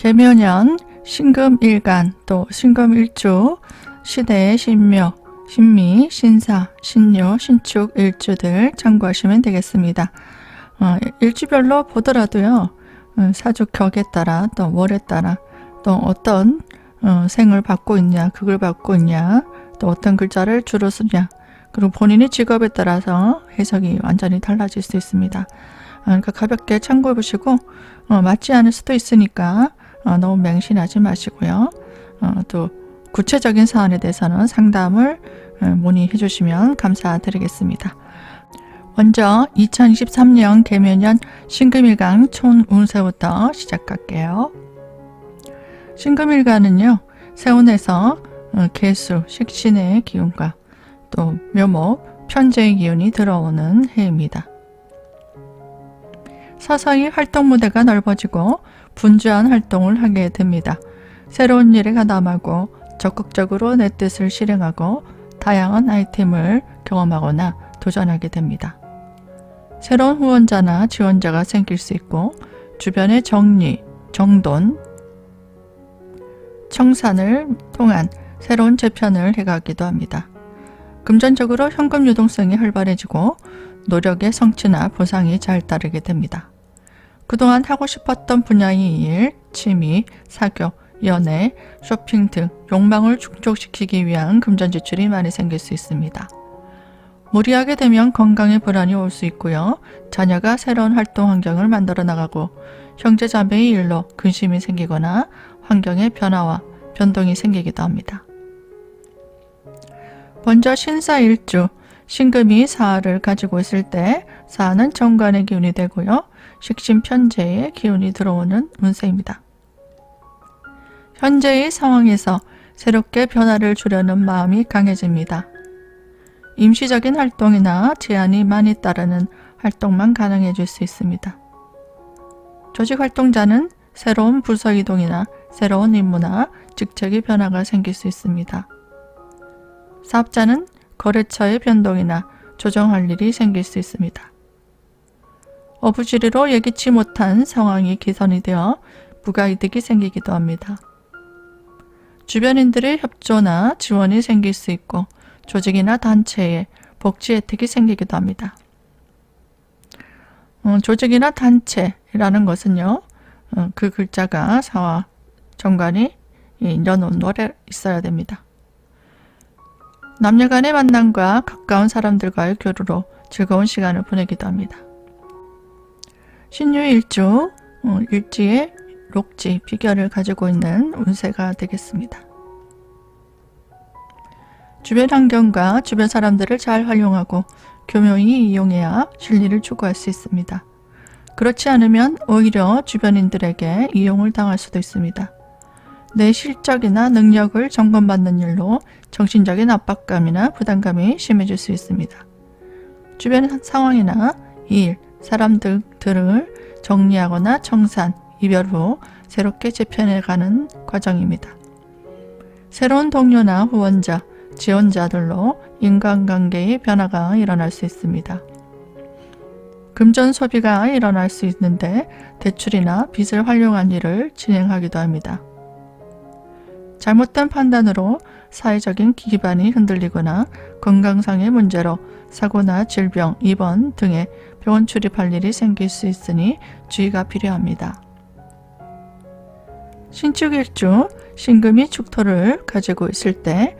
계묘년, 신금일간, 또 신금일주, 시대의 신묘, 신미, 신사, 신묘, 신축 일주들 참고하시면 되겠습니다. 일주별로 보더라도요, 사주격에 따라 또 월에 따라 또 어떤 생을 받고 있냐, 극을 받고 있냐, 또 어떤 글자를 주로 쓰냐, 그리고 본인의 직업에 따라서 해석이 완전히 달라질 수 있습니다. 그러니까 가볍게 참고해 보시고 맞지 않을 수도 있으니까 너무 맹신하지 마시고요. 또 구체적인 사안에 대해서는 상담을 문의해 주시면 감사드리겠습니다. 먼저 2023년 계묘년 신금일간 총 운세부터 시작할게요. 신금일간은요, 세운에서 개수, 식신의 기운과 또 묘목, 편재의 기운이 들어오는 해입니다. 서서히 활동 무대가 넓어지고 분주한 활동을 하게 됩니다. 새로운 일에 가담하고 적극적으로 내 뜻을 실행하고 다양한 아이템을 경험하거나 도전하게 됩니다. 새로운 후원자나 지원자가 생길 수 있고 주변의 정리, 정돈, 청산을 통한 새로운 재편을 해가기도 합니다. 금전적으로 현금 유동성이 활발해지고 노력의 성취나 보상이 잘 따르게 됩니다. 그동안 하고 싶었던 분야의 일, 취미, 사교, 연애, 쇼핑 등 욕망을 충족시키기 위한 금전 지출이 많이 생길 수 있습니다. 무리하게 되면 건강에 불안이 올 수 있고요. 자녀가 새로운 활동 환경을 만들어 나가고 형제 자매의 일로 근심이 생기거나 환경의 변화와 변동이 생기기도 합니다. 먼저 신사일주, 신금이 사화를 가지고 있을 때 사화는 정관의 기운이 되고요. 식신편재의 기운이 들어오는 운세입니다. 현재의 상황에서 새롭게 변화를 주려는 마음이 강해집니다. 임시적인 활동이나 제한이 많이 따르는 활동만 가능해질 수 있습니다. 조직 활동자는 새로운 부서 이동이나 새로운 임무나 직책의 변화가 생길 수 있습니다. 사업자는 거래처의 변동이나 조정할 일이 생길 수 있습니다. 어부지리로 예기치 못한 상황이 개선이 되어 부가이득이 생기기도 합니다. 주변인들의 협조나 지원이 생길 수 있고 조직이나 단체에 복지 혜택이 생기기도 합니다. 조직이나 단체라는 것은요, 그 글자가 사와 정관이 연원월에 있어야 됩니다. 남녀 간의 만남과 가까운 사람들과의 교류로 즐거운 시간을 보내기도 합니다. 신유일주, 일지의 록지, 비결을 가지고 있는 운세가 되겠습니다. 주변 환경과 주변 사람들을 잘 활용하고 교묘히 이용해야 진리를 추구할 수 있습니다. 그렇지 않으면 오히려 주변인들에게 이용을 당할 수도 있습니다. 내 실적이나 능력을 점검받는 일로 정신적인 압박감이나 부담감이 심해질 수 있습니다. 주변 상황이나 일, 사람들을 정리하거나 청산, 이별 후 새롭게 재편해가는 과정입니다. 새로운 동료나 후원자, 지원자들로 인간관계의 변화가 일어날 수 있습니다. 금전 소비가 일어날 수 있는데 대출이나 빚을 활용한 일을 진행하기도 합니다. 잘못된 판단으로 사회적인 기반이 흔들리거나 건강상의 문제로 사고나 질병, 입원 등의 병원 출입할 일이 생길 수 있으니 주의가 필요합니다. 신축일주, 신금이 축토를 가지고 있을 때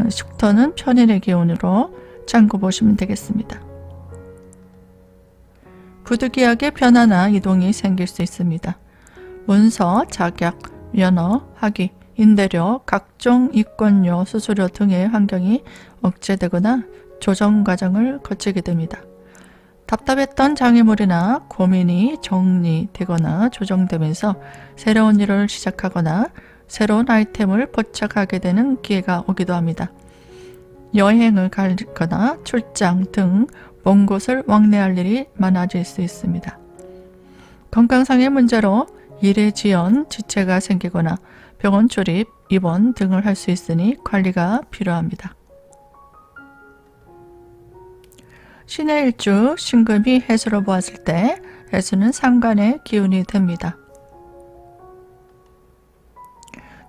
축토는 편인의 기운으로 참고 보시면 되겠습니다. 부득이하게 변화나 이동이 생길 수 있습니다. 문서, 자격, 면허, 학위, 임대료, 각종 이권료, 수수료 등의 환경이 억제되거나 조정 과정을 거치게 됩니다. 답답했던 장애물이나 고민이 정리되거나 조정되면서 새로운 일을 시작하거나 새로운 아이템을 포착하게 되는 기회가 오기도 합니다. 여행을 가거나 출장 등 먼 곳을 왕래할 일이 많아질 수 있습니다. 건강상의 문제로 일의 지연, 지체가 생기거나 병원 출입, 입원 등을 할 수 있으니 관리가 필요합니다. 신의 일주, 신금이 해수로 보았을 때 해수는 상관의 기운이 됩니다.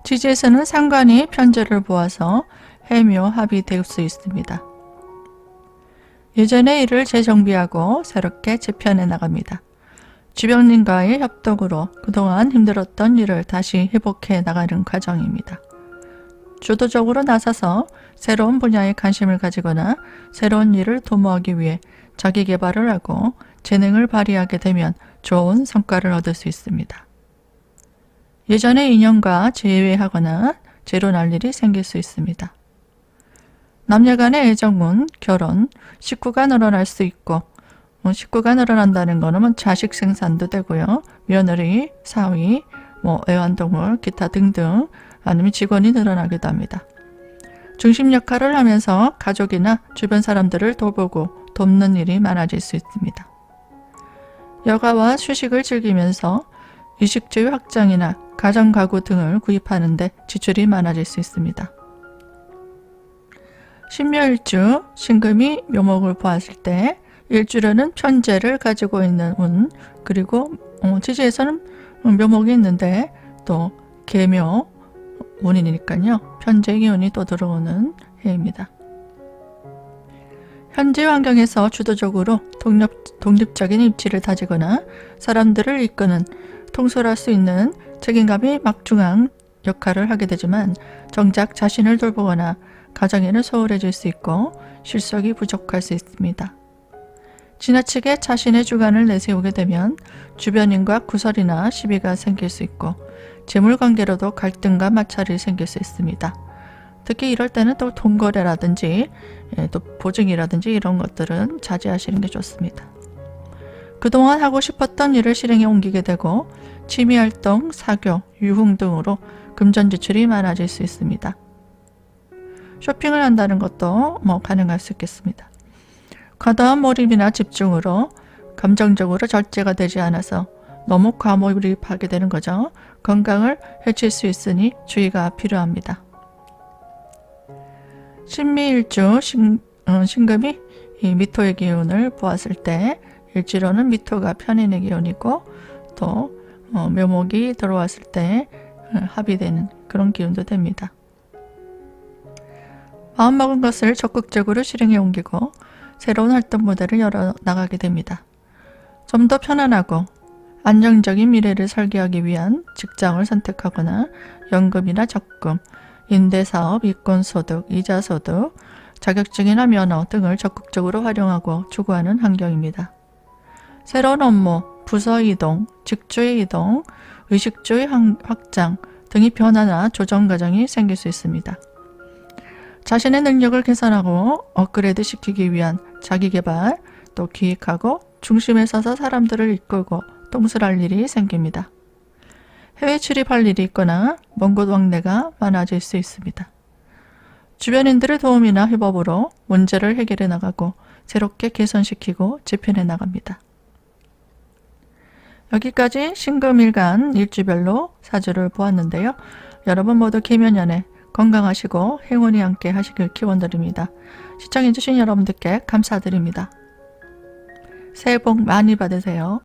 지지에서는 상관이 편제를 보아서 해묘 합의될 수 있습니다. 예전의 일을 재정비하고 새롭게 재편해 나갑니다. 주변인과의 협동으로 그동안 힘들었던 일을 다시 회복해 나가는 과정입니다. 주도적으로 나서서 새로운 분야에 관심을 가지거나 새로운 일을 도모하기 위해 자기 개발을 하고 재능을 발휘하게 되면 좋은 성과를 얻을 수 있습니다. 예전의 인연과 재회하거나 재로 날 일이 생길 수 있습니다. 남녀 간의 애정은 결혼, 식구가 늘어날 수 있고 식구가 늘어난다는 거는 자식 생산도 되고요. 며느리, 사위, 애완동물, 기타 등등 아니면 직원이 늘어나기도 합니다. 중심 역할을 하면서 가족이나 주변 사람들을 돌보고 돕는 일이 많아질 수 있습니다. 여가와 휴식을 즐기면서 이식주의 확장이나 가정가구 등을 구입하는데 지출이 많아질 수 있습니다. 신묘일주, 신금이 묘목을 보았을 때 일주로는 편제를 가지고 있는 운, 그리고 지지에서는 묘목이 있는데 또 계묘 운이니까요. 편제 기운이 또 들어오는 해입니다. 현재 환경에서 주도적으로 독립적인 입지를 다지거나 사람들을 이끄는 통솔할 수 있는 책임감이 막중한 역할을 하게 되지만 정작 자신을 돌보거나 가정에는 소홀해질 수 있고 실속이 부족할 수 있습니다. 지나치게 자신의 주관을 내세우게 되면 주변인과 구설이나 시비가 생길 수 있고 재물관계로도 갈등과 마찰이 생길 수 있습니다. 특히 이럴 때는 또 돈거래라든지 또 보증이라든지 이런 것들은 자제하시는 게 좋습니다. 그동안 하고 싶었던 일을 실행에 옮기게 되고 취미활동, 사교, 유흥 등으로 금전 지출이 많아질 수 있습니다. 쇼핑을 한다는 것도 가능할 수 있겠습니다. 과다한 몰입이나 집중으로 감정적으로 절제가 되지 않아서 너무 과몰입하게 되는 거죠. 건강을 해칠 수 있으니 주의가 필요합니다. 신미일주 신금이 이 미토의 기운을 보았을 때 일지로는 미토가 편인의 기운이고 또 묘목이 들어왔을 때 합의되는 그런 기운도 됩니다. 마음먹은 것을 적극적으로 실행에 옮기고 새로운 활동 모델을 열어나가게 됩니다. 좀 더 편안하고 안정적인 미래를 설계하기 위한 직장을 선택하거나 연금이나 적금, 임대사업, 이권소득, 이자소득, 자격증이나 면허 등을 적극적으로 활용하고 추구하는 환경입니다. 새로운 업무, 부서 이동, 직주의 이동, 의식주의 확장 등의 변화나 조정 과정이 생길 수 있습니다. 자신의 능력을 개선하고 업그레이드 시키기 위한 자기개발, 또 기획하고 중심에 서서 사람들을 이끌고 통솔할 일이 생깁니다. 해외 출입할 일이 있거나 먼 곳 왕래가 많아질 수 있습니다. 주변인들의 도움이나 협업으로 문제를 해결해 나가고 새롭게 개선시키고 재편해 나갑니다. 여기까지 신금일간 일주별로 사주를 보았는데요. 여러분 모두 계면연애 건강하시고 행운이 함께 하시길 기원드립니다. 시청해주신 여러분들께 감사드립니다. 새해 복 많이 받으세요.